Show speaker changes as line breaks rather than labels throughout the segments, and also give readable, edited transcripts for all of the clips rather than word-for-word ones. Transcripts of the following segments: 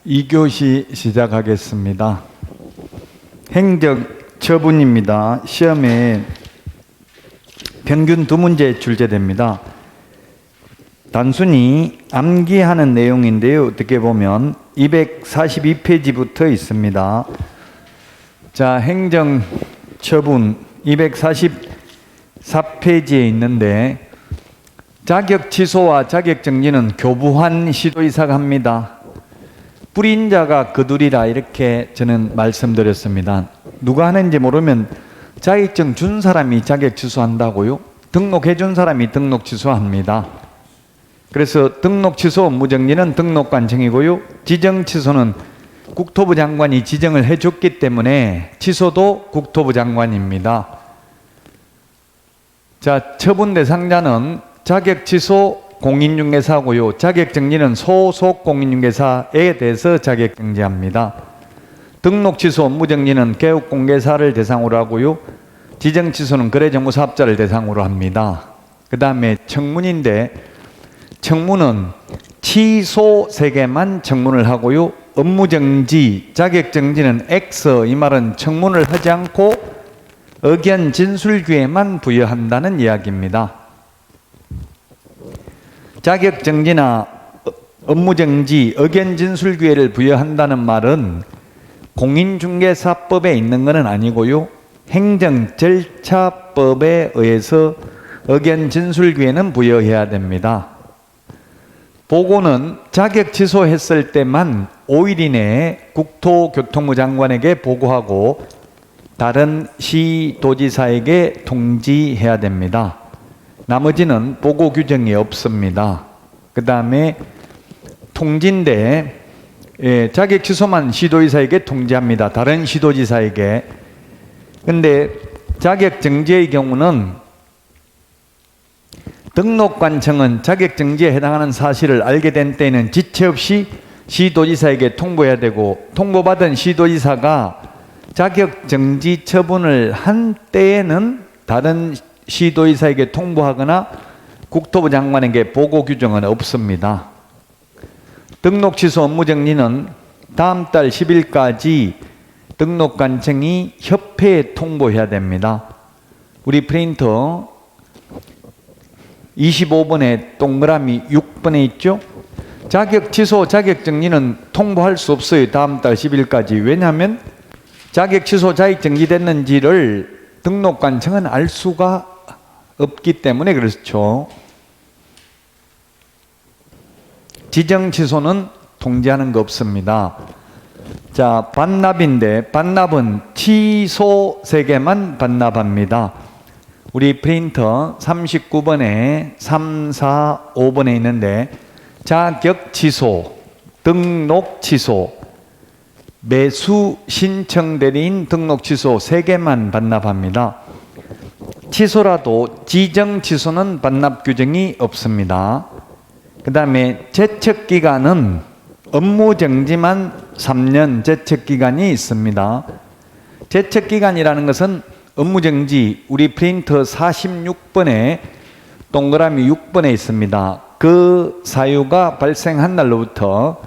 2교시 시작하겠습니다. 행적 처분입니다. 시험에 평균 2문제 출제됩니다. 단순히 암기하는 내용인데요. 어떻게 보면 242페이지부터 있습니다. 자, 행정 처분 244페이지에 있는데 자격 취소와 자격 정지는 교부한 시도이사가 합니다. 뿌린 자가 그들이라 이렇게 저는 말씀드렸습니다. 누가 하는지 모르면 자격증 준 사람이 자격 취소한다고요? 등록해 준 사람이 등록 취소합니다. 그래서 등록 취소 업무정지는 등록관청이고요. 지정 취소는 국토부 장관이 지정을 해줬기 때문에 취소도 국토부 장관입니다. 자, 처분 대상자는 자격 취소 공인중개사고요. 자격정지는 소속 공인중개사에 대해서 자격정지합니다. 등록 취소 업무정지는 개업공개사를 대상으로 하고요. 지정 취소는 거래정보사업자를 대상으로 합니다. 그 다음에 청문인데 청문은 취소 3개만 청문을 하고요. 업무정지, 자격정지는 X, 이 말은 청문을 하지 않고 의견 진술기회만 부여한다는 이야기입니다. 자격정지나 업무정지, 의견진술기회를 부여한다는 말은 공인중개사법에 있는 것은 아니고요. 행정절차법에 의해서 의견진술기회는 부여해야 됩니다. 보고는 자격 취소했을 때만 5일 이내에 국토교통부 장관에게 보고하고 다른 시도지사에게 통지해야 됩니다. 나머지는 보고 규정이 없습니다. 그 다음에 통지인데 자격 취소만 시도지사에게 통지합니다. 다른 시도지사에게. 근데 자격 정지의 경우는 등록관청은 자격 정지에 해당하는 사실을 알게 된 때에는 지체 없이 시도지사에게 통보해야 되고, 통보받은 시도지사가 자격 정지 처분을 한 때에는 다른 시도지사에게 통보하거나 국토부 장관에게 보고 규정은 없습니다. 등록 취소 업무정지는 다음 달 10일까지 등록관청이 협회에 통보해야 됩니다. 우리 프린터 25번에 동그라미 6번에 있죠? 자격 취소, 자격 정지는 통보할 수 없어요. 다음 달 10일까지. 왜냐하면 자격 취소, 자격 정지됐는지를 등록관청은 알 수가 없기 때문에 그렇죠. 지정 취소는 통지하는 거 없습니다. 자, 반납인데 반납은 취소 3개만 반납합니다. 우리 프린터 39번에 3, 4, 5번에 있는데 자격 취소, 등록 취소, 매수 신청 대리인 등록 취소 3개만 반납합니다. 취소라도 지정 취소는 반납 규정이 없습니다. 그 다음에 제척기간은 업무정지만 3년 제척기간이 있습니다. 제척기간이라는 것은 업무정지, 우리 프린터 46번에 동그라미 6번에 있습니다. 그 사유가 발생한 날로부터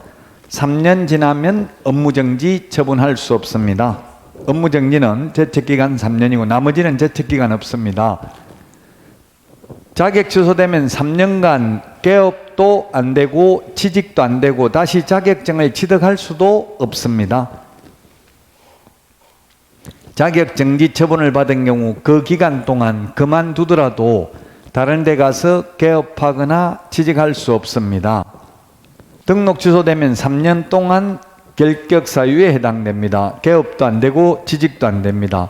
3년 지나면 업무정지 처분할 수 없습니다. 업무정지는 제척기간 3년이고 나머지는 제척기간 없습니다. 자격 취소되면 3년간 개업도 안 되고 취직도 안 되고 다시 자격증을 취득할 수도 없습니다. 자격정지 처분을 받은 경우 그 기간 동안 그만두더라도 다른 데 가서 개업하거나 취직할 수 없습니다. 등록 취소되면 3년 동안 결격 사유에 해당됩니다. 개업도 안 되고 취직도 안 됩니다.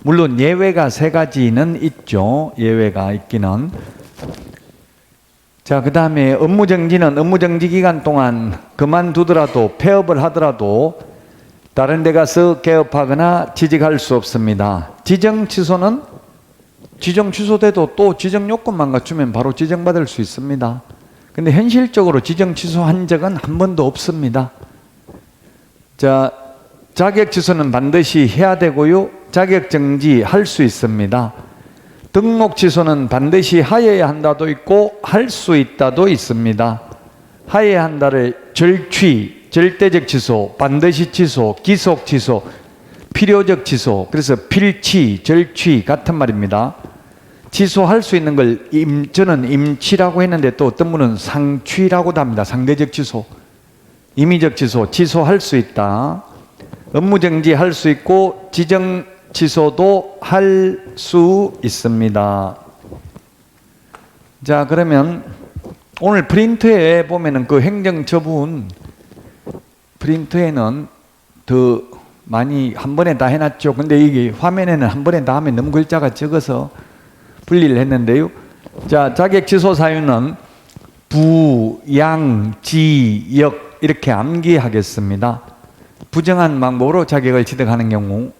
물론 예외가 3가지는 있죠. 예외가 있기는. 자, 그 다음에 업무정지는 업무정지 기간 동안 그만두더라도 폐업을 하더라도 다른 데 가서 개업하거나 취직할 수 없습니다. 지정 취소는 지정 취소돼도 또 지정 요건만 갖추면 바로 지정받을 수 있습니다. 근데 현실적으로 지정 취소한 적은 한 번도 없습니다. 자, 자격 취소는 반드시 해야 되고요. 자격 정지 할 수 있습니다. 등록 취소는 반드시 하여야 한다도 있고 할 수 있다도 있습니다. 하여야 한다를 절취, 절대적 취소, 반드시 취소, 기속 취소, 필요적 취소. 그래서 필취, 절취 같은 말입니다. 취소할 수 있는 걸 저는 임취라고 했는데 또 어떤 분은 상취라고도 합니다. 상대적 취소, 임의적 취소, 취소할 수 있다. 업무 정지할 수 있고 지정 취소도 할 수 있습니다. 자, 그러면 오늘 프린트에 보면은 그 행정처분 프린트에는 더 많이 한 번에 다 해놨죠. 근데 이게 화면에는 한 번에 다 하면 너무 글자가 적어서 분리를 했는데요. 자, 자격 취소 사유는 부, 양, 지, 역 이렇게 암기하겠습니다. 부정한 방법으로 자격을 취득하는 경우,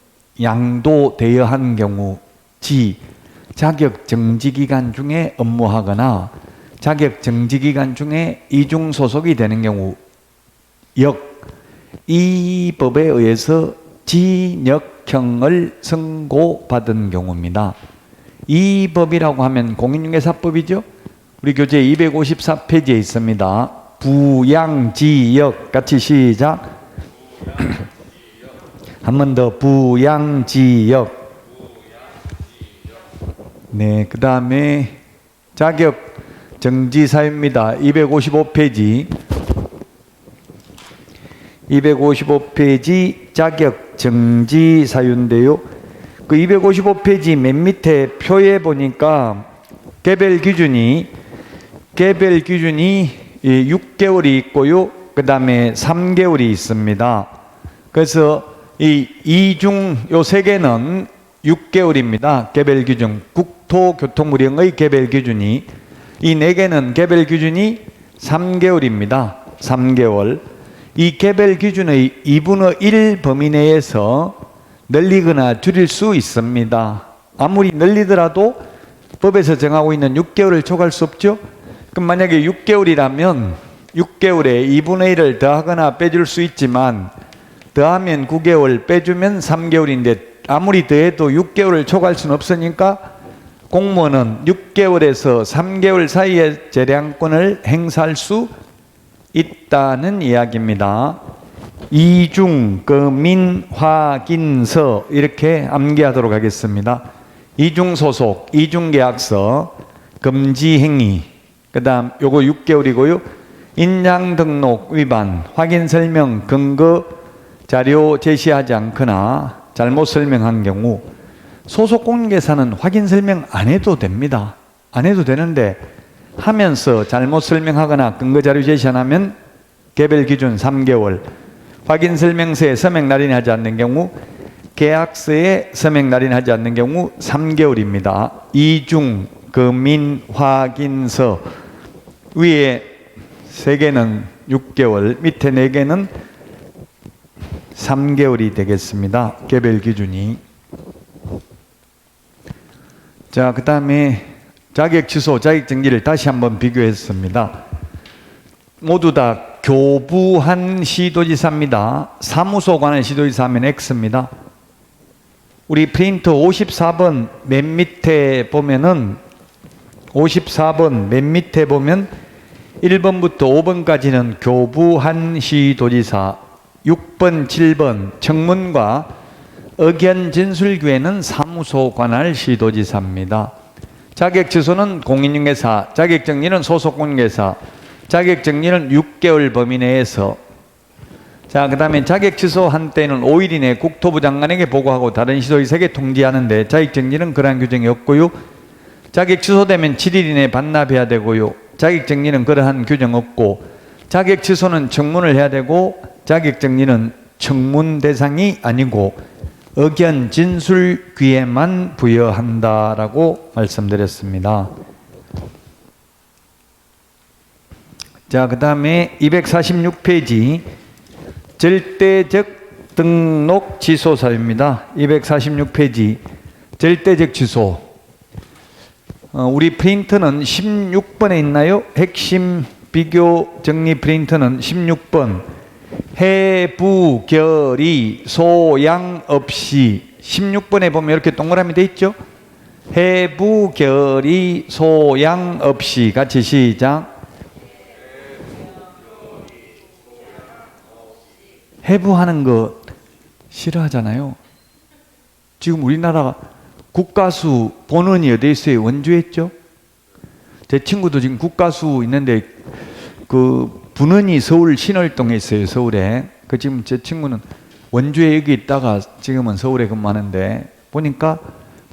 양도 대여하는 경우, 지, 자격 정지 기간 중에 업무하거나 자격 정지 기간 중에 이중 소속이 되는 경우, 역, 이 법에 의해서 진역형을 선고받은 경우입니다. 이 법이라고 하면 공인중개사법이죠. 우리 교재 254페이지에 있습니다. 부양지역 같이 시작. 한 번 더 부양지역. 네, 그 다음에 자격 정지 사유입니다. 255페이지. 255페이지 자격 정지 사유인데요. 그 255페이지 맨 밑에 표에 보니까 개별 기준이 6개월이 있고요. 그 다음에 3개월이 있습니다. 그래서 요 세 개는 6개월입니다. 개별 기준. 국토교통부령의 개별 기준이. 이 네 개는 개별 기준이 3개월입니다. 3개월. 이 개별 기준의 2분의 1 범위 내에서 늘리거나 줄일 수 있습니다. 아무리 늘리더라도 법에서 정하고 있는 6개월을 초과할 수 없죠. 그럼 만약에 6개월이라면 6개월에 2분의 1을 더하거나 빼줄 수 있지만 더하면 9개월, 빼주면 3개월인데 아무리 더해도 6개월을 초과할 수는 없으니까 공무원은 6개월에서 3개월 사이에 재량권을 행사할 수 있다는 이야기입니다. 이중 금인 확인서 이렇게 암기하도록 하겠습니다. 이중 소속, 이중 계약서, 금지 행위. 그다음 요거 6개월이고요. 인양 등록 위반, 확인 설명 근거 자료 제시하지 않거나 잘못 설명한 경우 소속 공인중개사는 확인 설명 안 해도 됩니다. 안 해도 되는데 하면서 잘못 설명하거나 근거 자료 제시 안 하면 개별 기준 3개월, 확인 설명서에 서명 날인하지 않는 경우, 계약서에 서명 날인하지 않는 경우 3개월입니다. 이중 금인 확인서 위에 3개는 6개월, 밑에 4개는 3개월이 되겠습니다. 개별 기준이. 자, 그 다음에 자격 취소, 자격 정지를 다시 한번 비교했습니다. 모두 다 교부한 시도지사입니다. 사무소 관할 시도지사 하면 X입니다. 우리 프린터 54번 맨 밑에 보면은 54번 맨 밑에 보면 1번부터 5번까지는 교부한 시도지사, 6번, 7번 청문과 의견 진술 기회는 사무소 관할 시도지사입니다. 자격 취소는 공인중개사, 자격 정지는 소속 공인중개사, 자격 정지는 6개월 범위 내에서. 자, 그 다음에 자격 취소한 때는 5일 이내 국토부 장관에게 보고하고 다른 시도지사에게 통지하는데 자격 정지는 그러한 규정이 없고요. 자격 취소되면 7일 이내 반납해야 되고요. 자격 정지는 그러한 규정 없고, 자격 취소는 청문을 해야 되고 자격 정지는 청문 대상이 아니고 의견 진술 기회만 부여한다라고 말씀드렸습니다. 자, 그 다음에 246페이지 절대적 등록 취소 사유입니다. 246페이지 절대적 취소. 우리 프린터는 16번에 있나요? 핵심 비교 정리 프린터는 16번. 해부 결의 소양 없이. 16번에 보면 이렇게 동그라미 돼 있죠? 해부 결의 소양 없이. 같이 시작. 해부하는 거 싫어하잖아요. 지금 우리나라 국가수 본원이 어디에 있어요? 원주에 있죠? 제 친구도 지금 국가수 있는데 그 분원이 서울 신월동에 있어요. 서울에. 그 지금 제 친구는 원주에 여기 있다가 지금은 서울에 근무하는데 보니까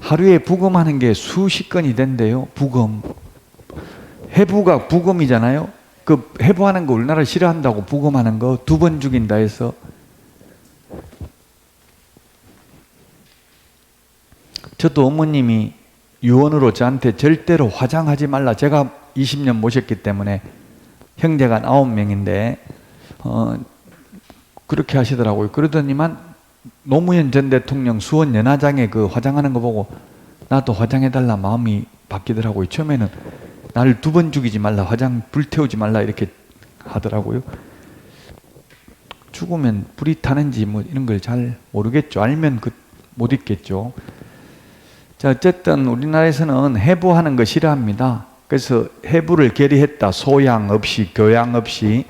하루에 부검하는 게 수십 건이 된대요. 부검. 해부가 부검이잖아요. 그 해부하는 거 우리나라 싫어한다고. 부검하는 거 2번 죽인다 해서. 저도 어머님이 유언으로 저한테 절대로 화장하지 말라. 제가 20년 모셨기 때문에 형제가 9명인데 그렇게 하시더라고요. 그러더니만 노무현 전 대통령 수원 연화장에 그 화장하는 거 보고 나도 화장해달라 마음이 바뀌더라고요. 처음에는 나를 2번 죽이지 말라, 화장 불태우지 말라 이렇게 하더라고요. 죽으면 불이 타는지 뭐 이런 걸 잘 모르겠죠. 알면 못 있겠죠. 자, 어쨌든 우리나라에서는 해부하는 거 싫어합니다. 그래서 해부를 결의했다. 소양 없이, 교양 없이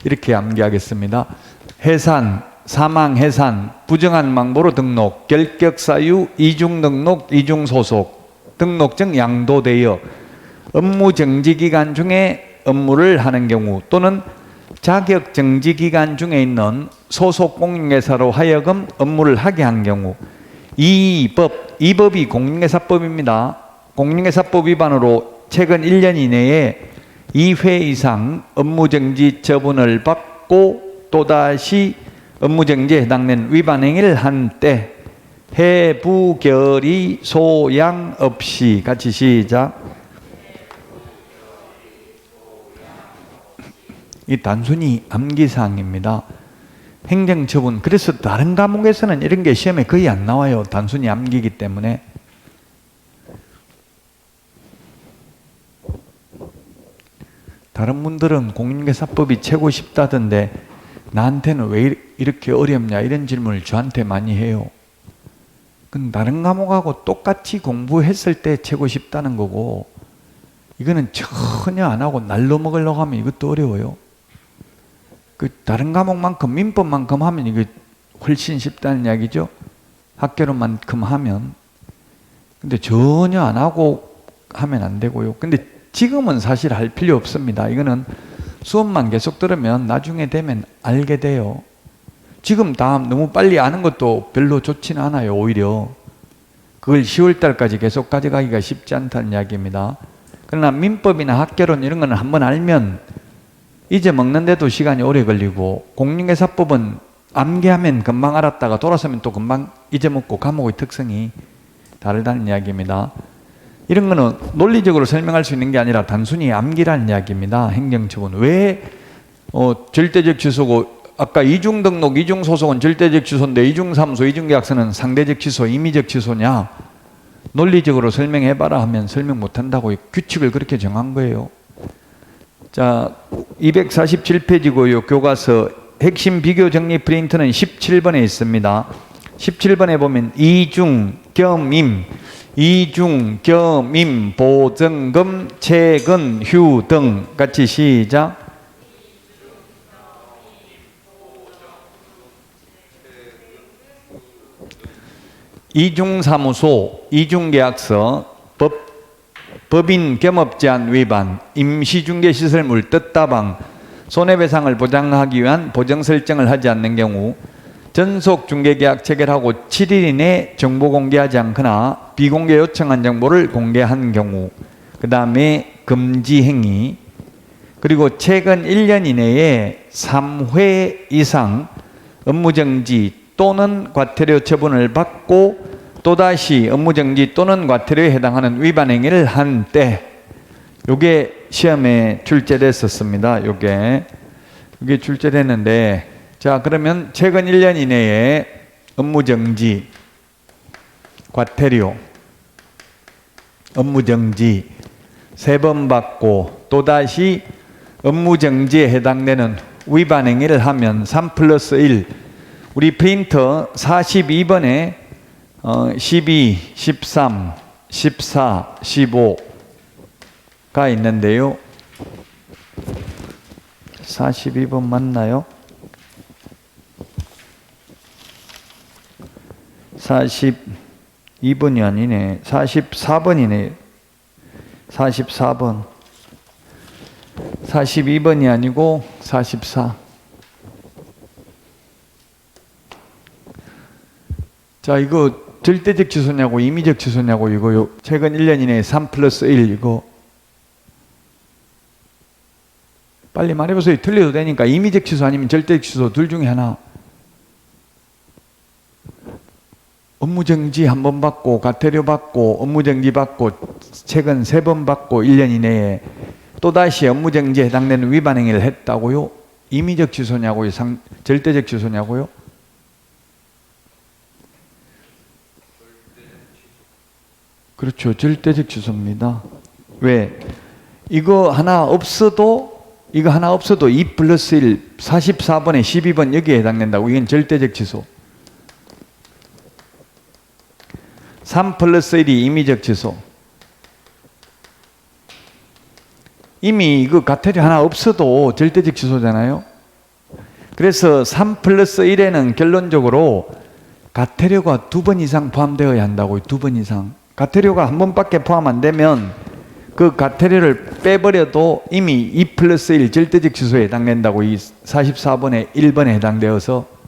이렇게 암기하겠습니다. 해산, 사망 해산, 부정한 망보로 등록, 결격사유, 이중등록, 이중소속, 등록증 양도되어 업무정지기간 중에 업무를 하는 경우 또는 자격정지기간 중에 있는 소속 공인회사로 하여금 업무를 하게 한 경우 이 법이 공인회사법입니다. 공인회사법 위반으로 최근 1년 이내에 2회 이상 업무정지 처분을 받고 또다시 업무정지에 해당되는 위반 행위를 한 때 해부결의 소양 없이 같이 시작. 이 단순히 암기사항입니다. 행정처분. 그래서 다른 과목에서는 이런 게 시험에 거의 안 나와요. 단순히 암기기 때문에. 다른 분들은 공인중개사법이 최고 쉽다던데 나한테는 왜 이렇게 어렵냐 이런 질문을 저한테 많이 해요. 그건 다른 과목하고 똑같이 공부했을 때 최고 쉽다는 거고 이거는 전혀 안 하고 날로 먹으려고 하면 이것도 어려워요. 그 다른 과목만큼 민법만큼 하면 이게 훨씬 쉽다는 이야기죠. 학교로만큼 하면. 근데 전혀 안 하고 하면 안 되고요. 근데 지금은 사실 할 필요 없습니다. 이거는 수업만 계속 들으면 나중에 되면 알게 돼요. 지금 다음 너무 빨리 아는 것도 별로 좋지는 않아요. 오히려 그걸 10월 달까지 계속 가져가기가 쉽지 않다는 이야기입니다. 그러나 민법이나 학개론 이런 거는 한번 알면 잊어먹는데도 시간이 오래 걸리고 공인중개사법은 암기하면 금방 알았다가 돌아서면 또 금방 잊어먹고 과목의 특성이 다르다는 이야기입니다. 이런 거는 논리적으로 설명할 수 있는 게 아니라 단순히 암기라는 이야기입니다. 행정처분. 왜 절대적 취소고 아까 이중등록, 이중소속은 절대적 취소인데 이중사무소, 이중계약서는 상대적 취소, 임의적 취소냐? 논리적으로 설명해봐라 하면 설명 못한다고 규칙을 그렇게 정한 거예요. 자, 247페이지고요. 교과서 핵심 비교 정리 프린트는 17번에 있습니다. 17번에 보면 이중, 겸임, 이중, 겸임, 보증금, 채근, 휴 등 같이 시작. 이중사무소, 이중계약서, 법인 겸업 제한 위반, 임시중개시설물 뜻다방, 손해배상을 보장하기 위한 보정 설정을 하지 않는 경우 전속 중개계약 체결하고 7일 이내 정보 공개하지 않거나 비공개 요청한 정보를 공개한 경우 그 다음에 금지행위 그리고 최근 1년 이내에 3회 이상 업무정지 또는 과태료 처분을 받고 또다시 업무정지 또는 과태료에 해당하는 위반 행위를 한 때 요게 시험에 출제됐었습니다. 요게 출제됐는데 자 그러면 최근 1년 이내에 업무정지, 과태료, 업무정지 3번 받고 또다시 업무정지에 해당되는 위반 행위를 하면 3+1 우리 프린터 42번에 12, 13, 14, 15가 있는데요. 42번 맞나요? 42번이 아니네. 44번이네. 44번. 42번이 아니고 44. 자, 이거 절대적 취소냐고 임의적 취소냐고 이거 최근 1년 이내에 3+1 이거 빨리 말해보세요. 틀려도 되니까. 임의적 취소 아니면 절대적 취소 둘 중에 하나. 업무정지 한 번 받고 과태료 받고 업무정지 받고 최근 3번 받고 1년 이내에 또다시 업무정지에 해당되는 위반 행위를 했다고요? 임의적 취소냐고요? 절대적 취소냐고요? 그렇죠. 절대적 취소입니다. 왜? 이거 하나 없어도 2+1 44번에 12번 여기에 해당된다고. 이건 절대적 취소. 3+1이 임의적 취소. 이미 이거 과태료 하나 없어도 절대적 취소잖아요. 그래서 3+1에는 결론적으로 과태료가 2번 이상 포함되어야 한다고요. 2번 이상. 과태료가 한 번밖에 포함 안 되면 그 과태료를 빼버려도 이미 2+1 절대적 취소에 해당된다고. 이 44번에 1번에 해당되어서.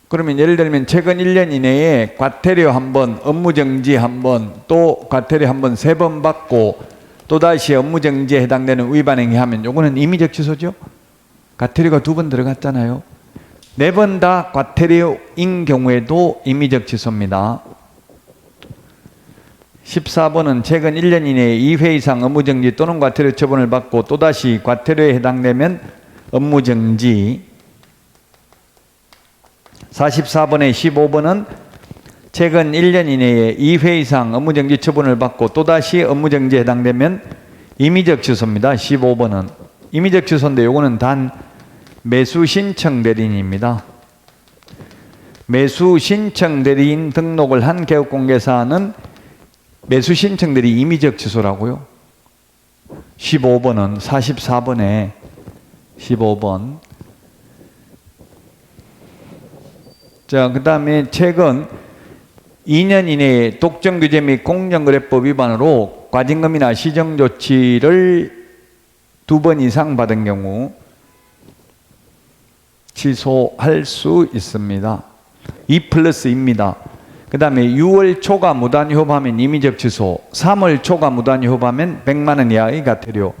그러면 예를 들면 최근 1년 이내에 과태료 한 번, 업무정지 한 번, 또 과태료 한 번 3번 받고 또다시 업무정지에 해당되는 위반행위 하면 요거는 임의적 취소죠. 과태료가 2번 들어갔잖아요. 4번 다 과태료인 경우에도 임의적 취소입니다. 14번은 최근 1년 이내에 2회 이상 업무정지 또는 과태료 처분을 받고 또다시 과태료에 해당되면 업무정지. 44번에 15번은 최근 1년 이내에 2회 이상 업무정지 처분을 받고 또다시 업무정지에 해당되면 임의적 취소입니다. 15번은. 임의적 취소인데 요거는 단 매수신청 대리인입니다. 매수신청 대리인 등록을 한 개업공개사는 매수신청 대리 임의적 취소라고요. 15번은 44번에 15번. 자, 그 다음에 최근 2년 이내에 독점규제 및 공정거래법 위반으로 과징금이나 시정조치를 2번 이상 받은 경우 취소할 수 있습니다. 2+2입니다. 그 다음에 6월 초과 무단휴업하면 임의적 취소, 3월 초과 무단휴업하면 100만 원 이하의 과태료,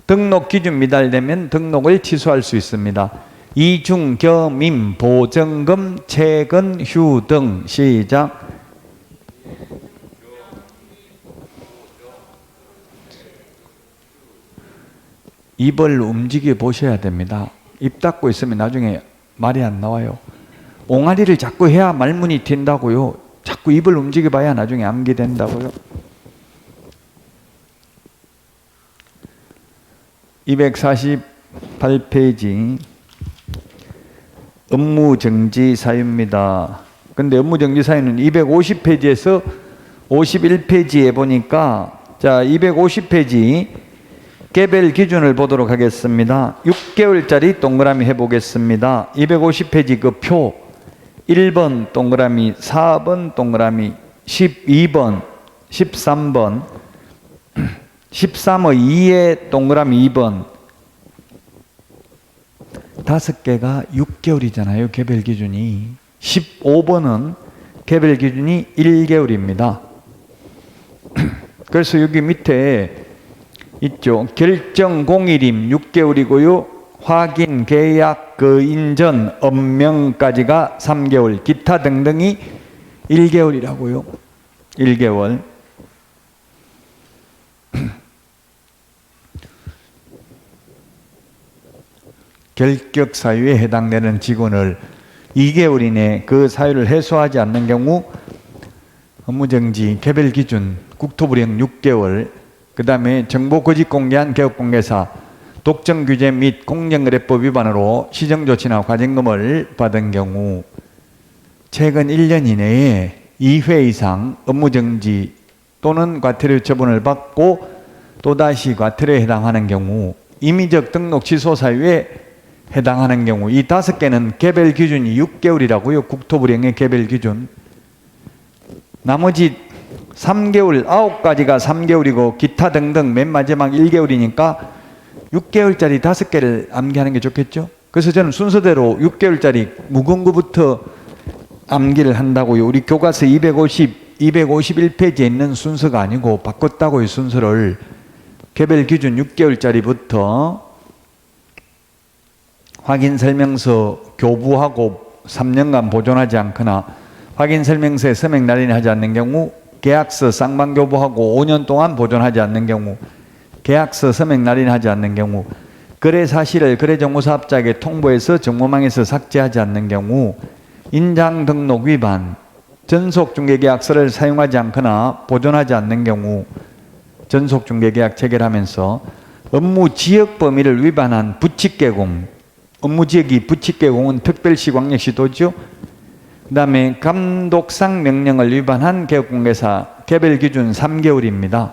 등록 기준 미달되면 등록을 취소할 수 있습니다. 이중, 겸임, 보증금, 채권, 휴 등. 시작. 입을 움직여 보셔야 됩니다. 입 닫고 있으면 나중에 말이 안 나와요. 옹알이를 자꾸 해야 말문이 튄다고요. 자꾸 입을 움직여 봐야 나중에 암기된다고요. 248페이지 업무정지 사유입니다. 근데 업무정지 사유는 250페이지에서 51페이지에 보니까, 자, 250페이지 개별 기준을 보도록 하겠습니다. 6개월짜리 동그라미 해보겠습니다. 250페이지 그 표 1번 동그라미, 4번 동그라미, 12번, 13번, 13의 2의 동그라미 2번. 5개가 6개월이잖아요. 개별 기준이. 15번은 개별 기준이 1개월입니다. 그래서 여기 밑에 있죠. 결정 공일임 6개월이고요. 확인, 계약, 인전, 업명까지가 3개월, 기타 등등이 1개월이라고요. 1개월. 결격 사유에 해당되는 직원을 2개월 이내 그 사유를 해소하지 않는 경우 업무정지 개별 기준 국토부령 6개월, 그 다음에 정보 거짓 공개한 개업공개사 독점규제 및 공정거래법 위반으로 시정조치나 과징금을 받은 경우 최근 1년 이내에 2회 이상 업무정지 또는 과태료 처분을 받고 또다시 과태료에 해당하는 경우 임의적 등록 취소 사유에 해당하는 경우, 이 5개는 개별 기준이 6개월이라고요. 국토부령의 개별 기준. 나머지 3개월, 9가지가 3개월이고 기타 등등 맨 마지막 1개월이니까 6개월짜리 5개를 암기하는 게 좋겠죠. 그래서 저는 순서대로 6개월짜리 무궁구부터 암기를 한다고요. 우리 교과서 251페이지에 있는 순서가 아니고 바꿨다고요. 순서를 개별 기준 6개월짜리부터 확인 설명서 교부하고 3년간 보존하지 않거나 확인 설명서에 서명 날인을 하지 않는 경우, 계약서 쌍방 교부하고 5년 동안 보존하지 않는 경우, 계약서 서명 날인을 하지 않는 경우, 거래 사실을 거래정보사업자에게 통보해서 정보망에서 삭제하지 않는 경우, 인장 등록 위반, 전속중개계약서를 사용하지 않거나 보존하지 않는 경우, 전속중개계약 체결하면서 업무 지역 범위를 위반한 부칙개공, 업무 지역이 부칙개공은 특별시, 광역시, 도죠. 그 다음에 감독상 명령을 위반한 개업공개사 개별 기준 3개월입니다.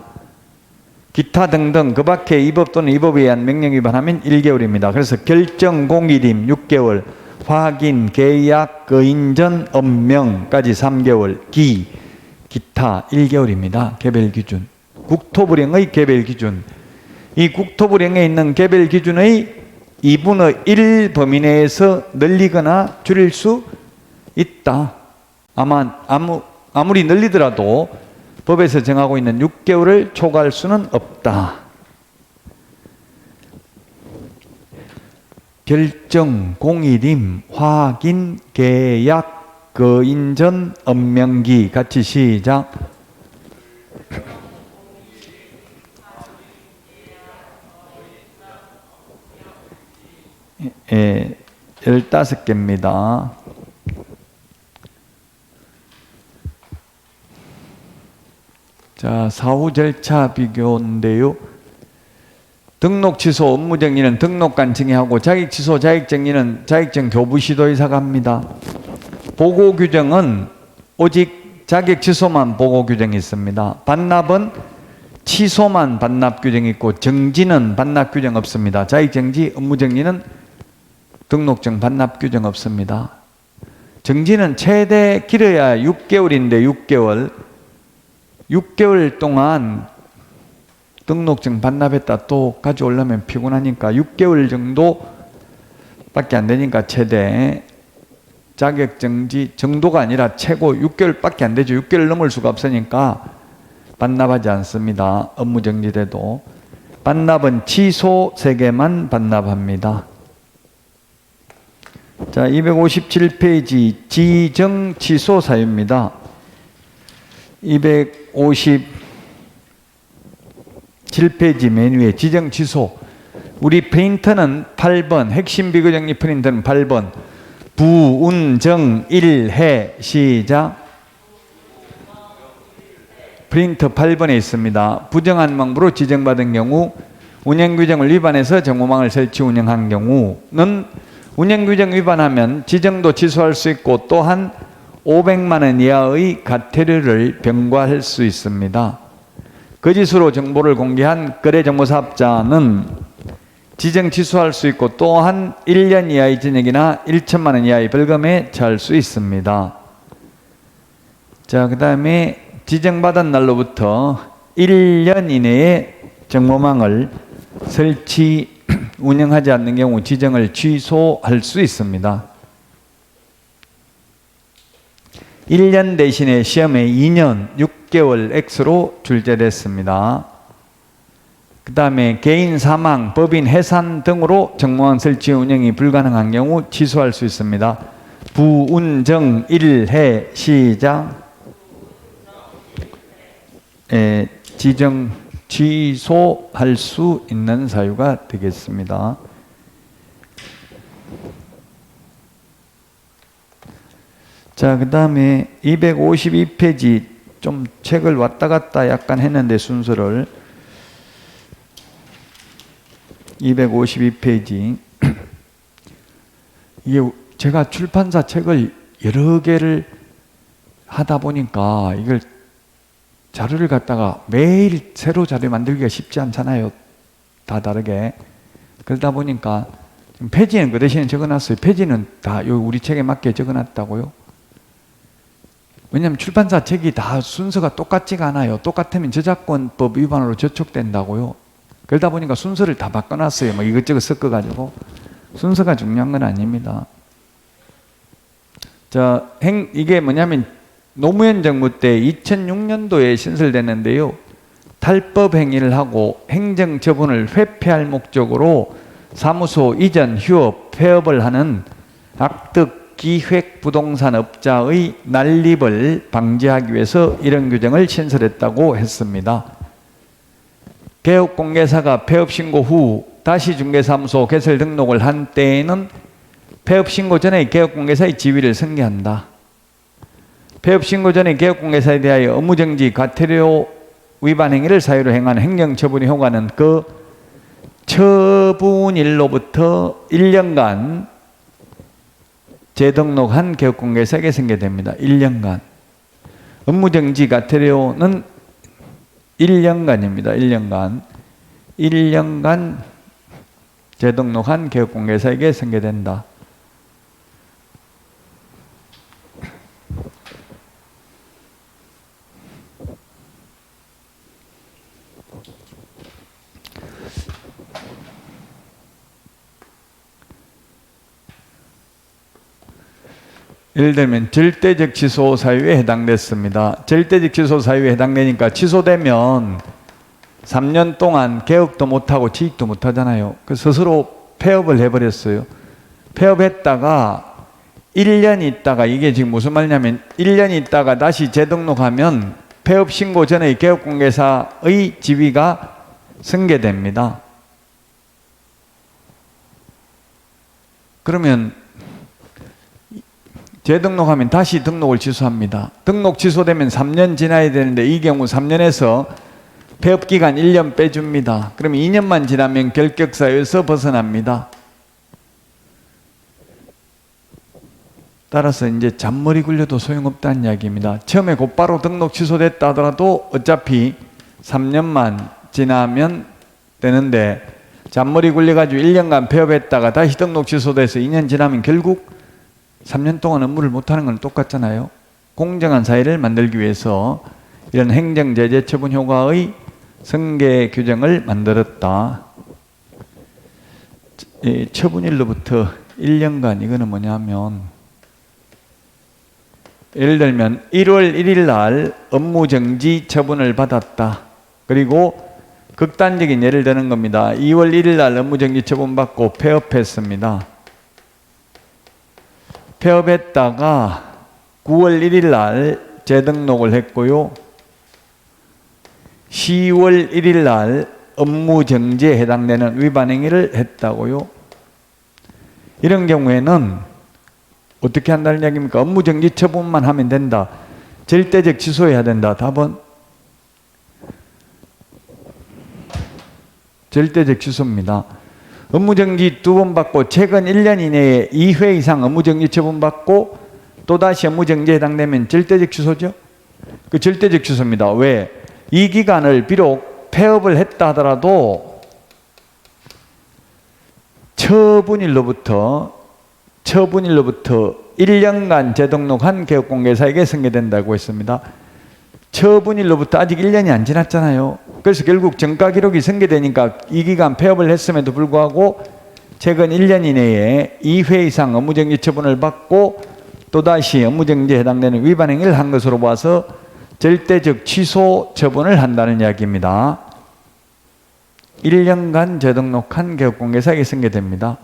기타 등등 그 밖에 이 법 또는 이 법에 의한 명령 위반하면 1개월입니다. 그래서 결정 공일임 6개월, 확인, 계약, 거인전, 업명까지 3개월, 기타 1개월입니다. 개별 기준. 국토부령의 개별 기준. 이 국토부령에 있는 개별 기준의 2분의 1 범위 내에서 늘리거나 줄일 수 있다. 아무리 늘리더라도 법에서 정하고 있는 6개월을 초과할 수는 없다. 결정, 공일임, 확인, 계약, 거인전, 업명기 같이 시작. 예, 15개입니다. 자, 사후 절차 비교인데요. 등록 취소 업무 정리는 등록관 증의하고 자격 취소 자격 정리는 자격증 교부 시도의사가 합니다. 보고 규정은 오직 자격 취소만 보고 규정이 있습니다. 반납은 취소만 반납 규정이 있고 정지는 반납 규정 없습니다. 자격 정지, 업무 정리는 등록증 반납 규정 없습니다. 정지는 최대 길어야 6개월인데 6개월 동안 등록증 반납했다 또 가져오려면 피곤하니까 6개월 정도밖에 안 되니까 최대 자격정지 정도가 아니라 최고 6개월밖에 안 되죠. 6개월 넘을 수가 없으니까 반납하지 않습니다. 업무정지돼도. 반납은 취소 3개만 반납합니다. 자, 257페이지 지정 취소 사유입니다. 257페이지 맨 위에 지정 취소. 우리 프린터는 8번, 핵심 비교정리 프린터는 8번. 부운정 1해 시작. 프린터 8번에 있습니다. 부정한 망부로 지정받은 경우, 운영규정을 위반해서 정보망을 설치 운영한 경우는 운영규정 위반하면 지정도 취소할 수 있고 또한 500만 원 이하의 과태료를 병과할 수 있습니다. 거짓으로 정보를 공개한 거래정보사업자는 지정 취소할 수 있고 또한 1년 이하의 징역이나 1천만 원 이하의 벌금에 처할 수 있습니다. 자, 그 다음에 지정받은 날로부터 1년 이내에 정보망을 설치, 운영하지 않는 경우 지정을 취소할 수 있습니다. 1년 대신에 시험에 2년 6개월 X로 출제됐습니다. 그 다음에 개인 사망, 법인 해산 등으로 정보망 설치 운영이 불가능한 경우 취소할 수 있습니다. 부운정 1해 시작. 지정 취소할 수 있는 사유가 되겠습니다. 자, 그 다음에 252페이지 좀 책을 왔다 갔다 약간 했는데 순서를 252페이지 이게 제가 출판사 책을 여러 개를 하다 보니까 이걸 자료를 갖다가 매일 새로 자료 만들기가 쉽지 않잖아요. 다 다르게. 그러다 보니까 폐지는 그 대신에 적어놨어요. 폐지는 다 여기 우리 책에 맞게 적어놨다고요. 왜냐하면 출판사 책이 다 순서가 똑같지가 않아요. 똑같으면 저작권법 위반으로 저촉된다고요. 그러다 보니까 순서를 다 바꿔놨어요. 뭐 이것저것 섞어가지고. 순서가 중요한 건 아닙니다. 자, 이게 뭐냐면 노무현 정부 때 2006년도에 신설됐는데요. 탈법 행위를 하고 행정처분을 회피할 목적으로 사무소 이전, 휴업, 폐업을 하는 악덕 기획 부동산 업자의 난립을 방지하기 위해서 이런 규정을 신설했다고 했습니다. 개업공개사가 폐업신고 후 다시 중개사무소 개설 등록을 한 때에는 폐업신고 전에 개업공개사의 지위를 승계한다. 폐업신고 전에 개업공개사에 대하여 업무정지, 과태료 위반 행위를 사유로 행한 행정처분의 효과는 그 처분일로부터 1년간 재등록한 개업공개사에게 승계됩니다. 1년간. 업무정지, 과태료는 1년간입니다. 1년간. 1년간 재등록한 개업공개사에게 승계된다. 예를 들면 절대적 취소 사유에 해당됐습니다. 절대적 취소 사유에 해당되니까 취소되면 3년 동안 개업도 못하고 취직도 못하잖아요. 그래서 스스로 폐업을 해버렸어요. 폐업했다가 1년 있다가, 이게 지금 무슨 말이냐면 1년 있다가 다시 재등록하면 폐업 신고 전의 개업공개사의 지위가 승계됩니다. 그러면 재등록하면 다시 등록을 취소합니다. 등록 취소되면 3년 지나야 되는데 이 경우 3년에서 폐업기간 1년 빼줍니다. 그러면 2년만 지나면 결격사유에서 벗어납니다. 따라서 이제 잔머리 굴려도 소용없다는 이야기입니다. 처음에 곧바로 등록 취소됐다 하더라도 어차피 3년만 지나면 되는데 잔머리 굴려가지고 1년간 폐업했다가 다시 등록 취소돼서 2년 지나면 결국 3년 동안 업무를 못하는 건 똑같잖아요. 공정한 사회를 만들기 위해서 이런 행정제재 처분 효과의 승계 규정을 만들었다. 처분일로부터 1년간, 이거는 뭐냐면 예를 들면 1월 1일 날 업무정지 처분을 받았다. 그리고 극단적인 예를 드는 겁니다. 2월 1일 날 업무정지 처분 받고 폐업했습니다. 폐업했다가 9월 1일 날 재등록을 했고요. 10월 1일 날 업무정지에 해당되는 위반 행위를 했다고요. 이런 경우에는 어떻게 한다는 이야기입니까? 업무정지 처분만 하면 된다. 절대적 취소해야 된다. 답은 절대적 취소입니다. 업무정지 2번 받고 최근 1년 이내에 2회 이상 업무정지 처분받고 또다시 업무정지에 해당되면 절대적 취소죠. 그 절대적 취소입니다. 왜? 이 기간을 비록 폐업을 했다 하더라도 처분일로부터 1년간 재등록한 개업공개사에게 승계된다고 했습니다. 처분일로부터 아직 1년이 안 지났잖아요. 그래서 결국 정가 기록이 승계되니까 이 기간 폐업을 했음에도 불구하고 최근 1년 이내에 2회 이상 업무정지 처분을 받고 또다시 업무정지에 해당되는 위반 행위를 한 것으로 봐서 절대적 취소 처분을 한다는 이야기입니다. 1년간 재등록한 개업공개사에게 승계됩니다.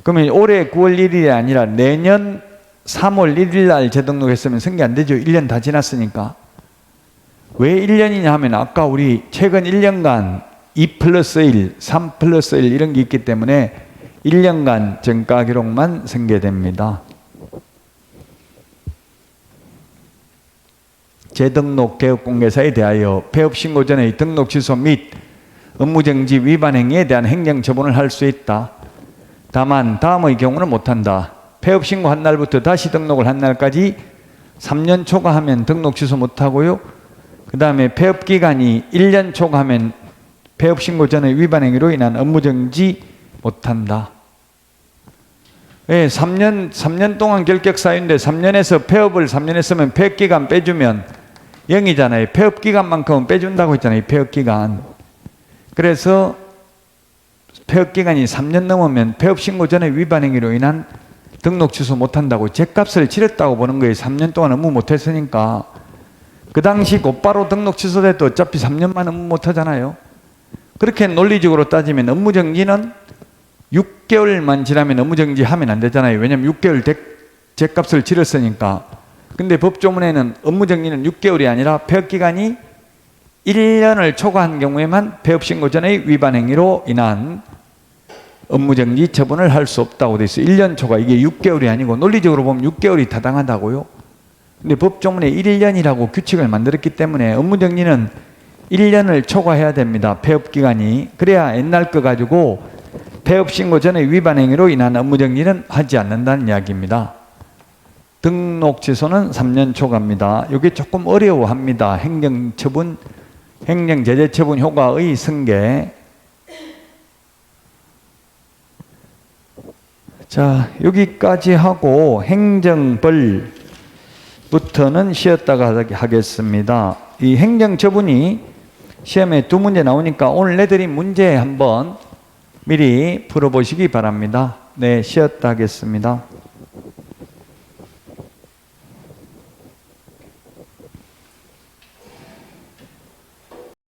그러면 올해 9월 1일이 아니라 내년 3월 1일 날 재등록했으면 승계 안 되죠. 1년 다 지났으니까. 왜 1년이냐 하면 아까 우리 최근 1년간 2 플러스 1, 3 플러스 1 이런 게 있기 때문에 1년간 정가 기록만 승계됩니다. 재등록 개업공개사에 대하여 폐업 신고 전의 등록 취소 및 업무정지 위반 행위에 대한 행정처분을 할 수 있다. 다만 다음의 경우는 못한다. 폐업 신고한 날부터 다시 등록을 한 날까지 3년 초과하면 등록 취소 못하고요. 그 다음에 폐업 기간이 1년 초과하면 폐업 신고 전의 위반 행위로 인한 업무정지 못한다. 예, 3년 동안 결격 사유인데 3년에서 폐업을 3년 했으면 폐업 기간 빼주면 0이잖아요. 폐업 기간만큼은 빼준다고 했잖아요. 폐업 기간. 그래서 폐업 기간이 3년 넘으면 폐업 신고 전에 위반 행위로 인한 등록 취소 못한다고 죗값을 치렀다고 보는 거예요. 3년 동안 업무 못했으니까. 그 당시 곧바로 등록 취소돼도 어차피 3년만 업무 못하잖아요. 그렇게 논리적으로 따지면 업무정지는 6개월만 지나면 업무정지하면 안 되잖아요. 왜냐하면 6개월 죗값을 치렀으니까. 근데 법조문에는 업무정지는 6개월이 아니라 폐업기간이 1년을 초과한 경우에만 폐업신고 전의 위반 행위로 인한 업무정지 처분을 할 수 없다고 돼 있어요. 1년 초과, 이게 6개월이 아니고 논리적으로 보면 6개월이 타당하다고요. 근데 법조문에 1년이라고 규칙을 만들었기 때문에 업무정지는 1년을 초과해야 됩니다. 폐업기간이. 그래야 옛날 거 가지고 폐업신고 전의 위반 행위로 인한 업무정지는 하지 않는다는 이야기입니다. 등록 취소는 3년 초과입니다. 이게 조금 어려워합니다. 행정처분, 행정제재처분 효과의 승계. 자, 여기까지 하고 행정벌부터는 쉬었다가 하겠습니다. 이 행정처분이 시험에 2문제 나오니까 오늘 내드린 문제 한번 미리 풀어보시기 바랍니다. 네, 쉬었다 하겠습니다.